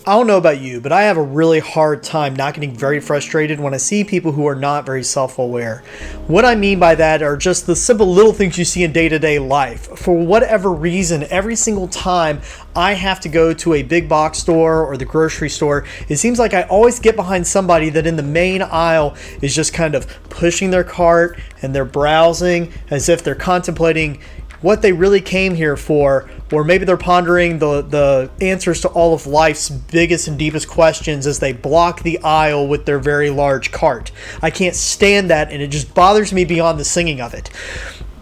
I don't know about you, but I have a really hard time not getting very frustrated when I see people who are not very self-aware. What I mean by that are just the simple little things you see in day-to-day life. For whatever reason, every single time I have to go to a big box store or the grocery store, it seems like I always get behind somebody that in the main aisle is just kind of pushing their cart and they're browsing as if they're contemplating what they really came here for, or maybe they're pondering the answers to all of life's biggest and deepest questions as they block the aisle with their very large cart. I can't stand that, and it just bothers me beyond the singing of it.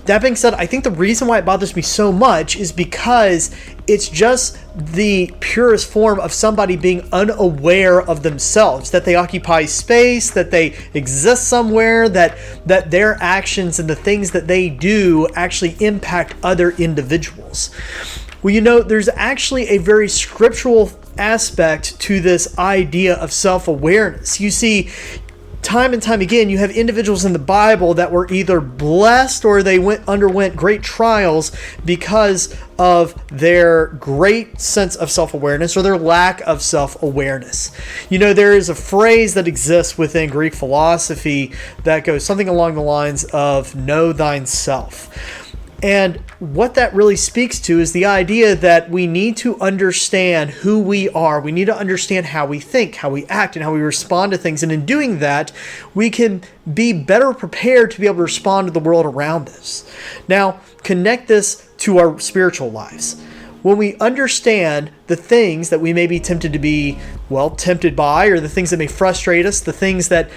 That being said, I think the reason why it bothers me so much is because it's just the purest form of somebody being unaware of themselves, that they occupy space, that they exist somewhere, that their actions and the things that they do actually impact other individuals. Well, there's actually a very scriptural aspect to this idea of self-awareness. You see, time and time again, you have individuals in the Bible that were either blessed or they underwent great trials because of their great sense of self-awareness or their lack of self-awareness. There is a phrase that exists within Greek philosophy that goes something along the lines of know thyself. And what that really speaks to is the idea that we need to understand who we are. We need to understand how we think, how we act, and how we respond to things. And in doing that, we can be better prepared to be able to respond to the world around us. Now, connect this to our spiritual lives. When we understand the things that we may be tempted to be, tempted by, or the things that may frustrate us, the things that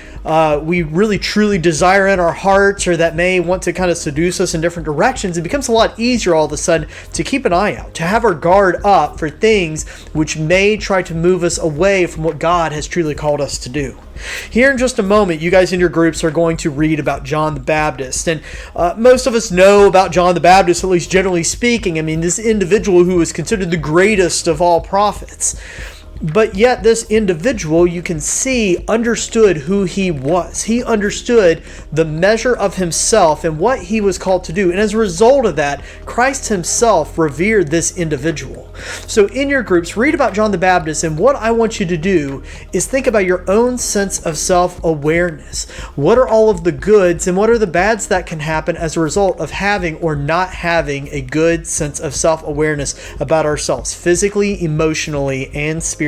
we really truly desire in our hearts, or that may want to kind of seduce us in different directions, it becomes a lot easier all of a sudden to keep an eye out, to have our guard up for things which may try to move us away from what God has truly called us to do. Here in just a moment, you guys in your groups are going to read about John the Baptist. And most of us know about John the Baptist, at least generally speaking. I mean, this individual who is considered the greatest of all prophets. But yet this individual, you can see, understood who he was. He understood the measure of himself and what he was called to do. And as a result of that, Christ himself revered this individual. So in your groups, read about John the Baptist, and what I want you to do is think about your own sense of self-awareness. What are all of the goods and what are the bads that can happen as a result of having or not having a good sense of self-awareness about ourselves, physically, emotionally, and spiritually?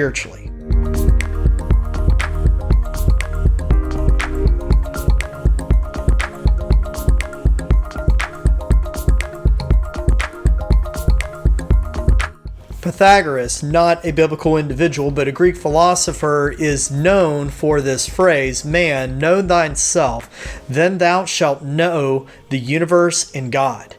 Pythagoras, not a biblical individual, but a Greek philosopher, is known for this phrase, "Man, know thyself, then thou shalt know the universe and God."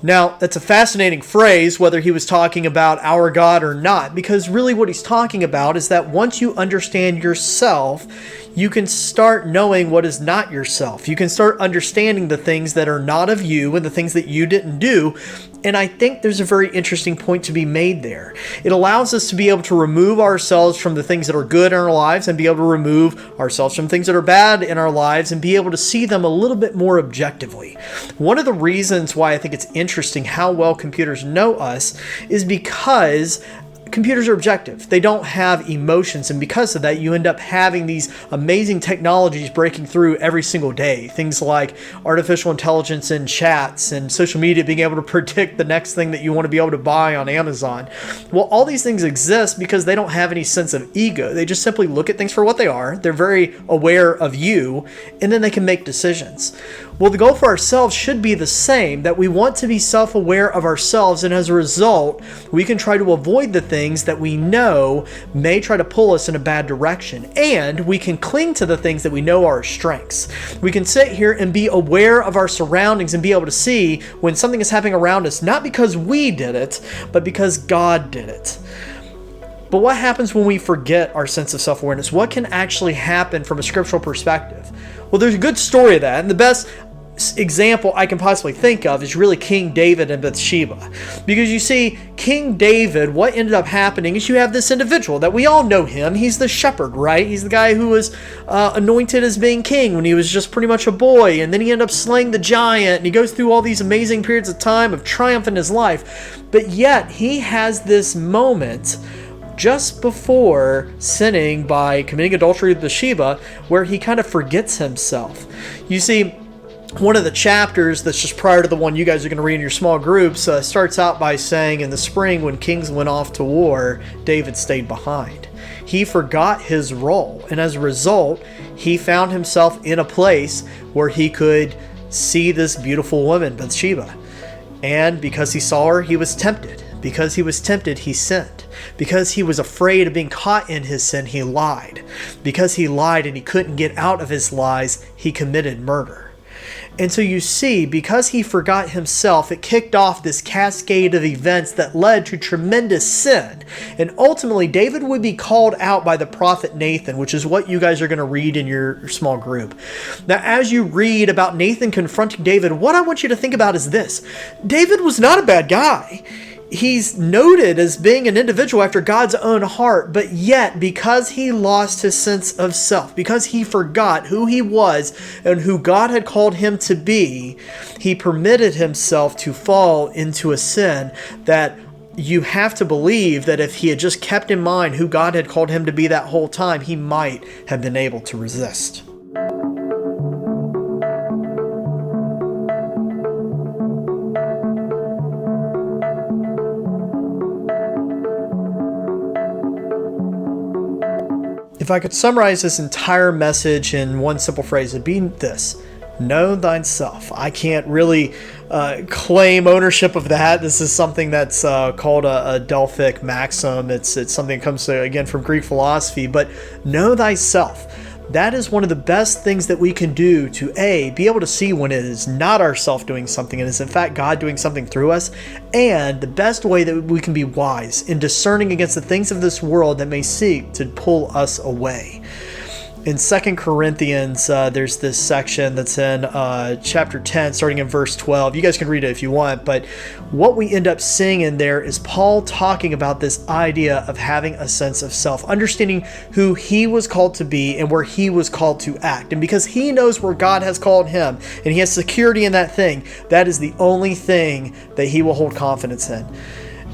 Now, that's a fascinating phrase, whether he was talking about our God or not, because really what he's talking about is that once you understand yourself, you can start knowing what is not yourself. You can start understanding the things that are not of you and the things that you didn't do. And I think there's a very interesting point to be made there. It allows us to be able to remove ourselves from the things that are good in our lives and be able to remove ourselves from things that are bad in our lives and be able to see them a little bit more objectively. One of the reasons why I think it's interesting how well computers know us is because computers are objective. They don't have emotions, and because of that, you end up having these amazing technologies breaking through every single day. Things like artificial intelligence and chats and social media being able to predict the next thing that you want to be able to buy on Amazon. Well, all these things exist because they don't have any sense of ego. They just simply look at things for what they are. They're very aware of you, and then they can make decisions. Well, the goal for ourselves should be the same, that we want to be self-aware of ourselves, and as a result, we can try to avoid the things that we know may try to pull us in a bad direction, and we can cling to the things that we know are our strengths. We can sit here and be aware of our surroundings and be able to see when something is happening around us, not because we did it, but because God did it. But what happens when we forget our sense of self-awareness? What can actually happen from a scriptural perspective? Well, there's a good story of that, and the best example I can possibly think of is really King David and Bathsheba. Because you see, King David, what ended up happening is you have this individual that we all know him. He's the shepherd, right? He's the guy who was anointed as being king when he was just pretty much a boy, and then he ended up slaying the giant, and he goes through all these amazing periods of time of triumph in his life. But yet, he has this moment just before sinning by committing adultery with Bathsheba, where he kind of forgets himself. You see, one of the chapters that's just prior to the one you guys are going to read in your small groups starts out by saying, in the spring when kings went off to war, David stayed behind. He forgot his role, and as a result, he found himself in a place where he could see this beautiful woman, Bathsheba. And because he saw her, he was tempted. Because he was tempted, he sinned. Because he was afraid of being caught in his sin, he lied. Because he lied and he couldn't get out of his lies, he committed murder. And so you see, because he forgot himself, it kicked off this cascade of events that led to tremendous sin. And ultimately, David would be called out by the prophet Nathan, which is what you guys are going to read in your small group. Now, as you read about Nathan confronting David, what I want you to think about is this. David was not a bad guy. He's noted as being an individual after God's own heart, but yet because he lost his sense of self, because he forgot who he was and who God had called him to be, he permitted himself to fall into a sin that you have to believe that if he had just kept in mind who God had called him to be that whole time, he might have been able to resist. If I could summarize this entire message in one simple phrase, it'd be this: know thyself. I can't really claim ownership of that. This is something that's called a Delphic maxim. It's something that comes, again, from Greek philosophy. But know thyself. That is one of the best things that we can do to be able to see when it is not ourself doing something and is in fact God doing something through us, and the best way that we can be wise in discerning against the things of this world that may seek to pull us away. In 2 Corinthians, there's this section that's in chapter 10, starting in verse 12. You guys can read it if you want, but what we end up seeing in there is Paul talking about this idea of having a sense of self, understanding who he was called to be and where he was called to act. And because he knows where God has called him and he has security in that thing, that is the only thing that he will hold confidence in.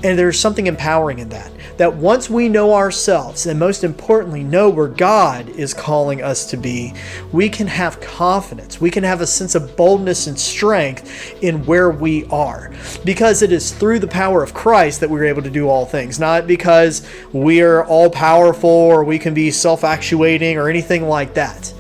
And there's something empowering in that once we know ourselves, and most importantly, know where God is calling us to be, we can have confidence. We can have a sense of boldness and strength in where we are. Because it is through the power of Christ that we're able to do all things. Not because we are all powerful or we can be self-actuating or anything like that.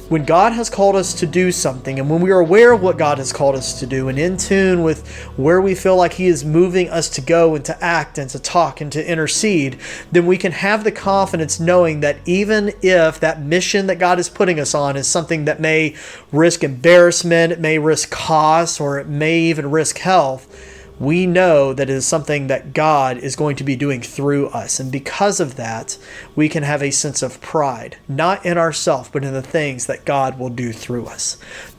When God has called us to do something, and when we are aware of what God has called us to do and in tune with where we feel like he is moving us to go and to act and to talk and to intercede, then we can have the confidence knowing that even if that mission that God is putting us on is something that may risk embarrassment, it may risk cost, or it may even risk health, we know that it is something that God is going to be doing through us. And because of that, we can have a sense of pride, not in ourselves, but in the things that God will do through us.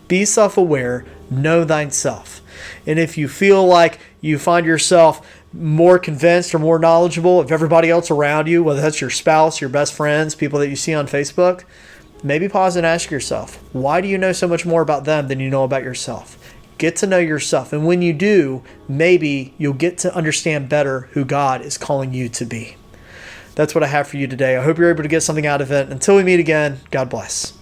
Be self-aware, know thyself. And if you feel like you find yourself more convinced or more knowledgeable of everybody else around you, whether that's your spouse, your best friends, people that you see on Facebook, maybe pause and ask yourself, why do you know so much more about them than you know about yourself? Get to know yourself. And when you do, maybe you'll get to understand better who God is calling you to be. That's what I have for you today. I hope you're able to get something out of it. Until we meet again, God bless.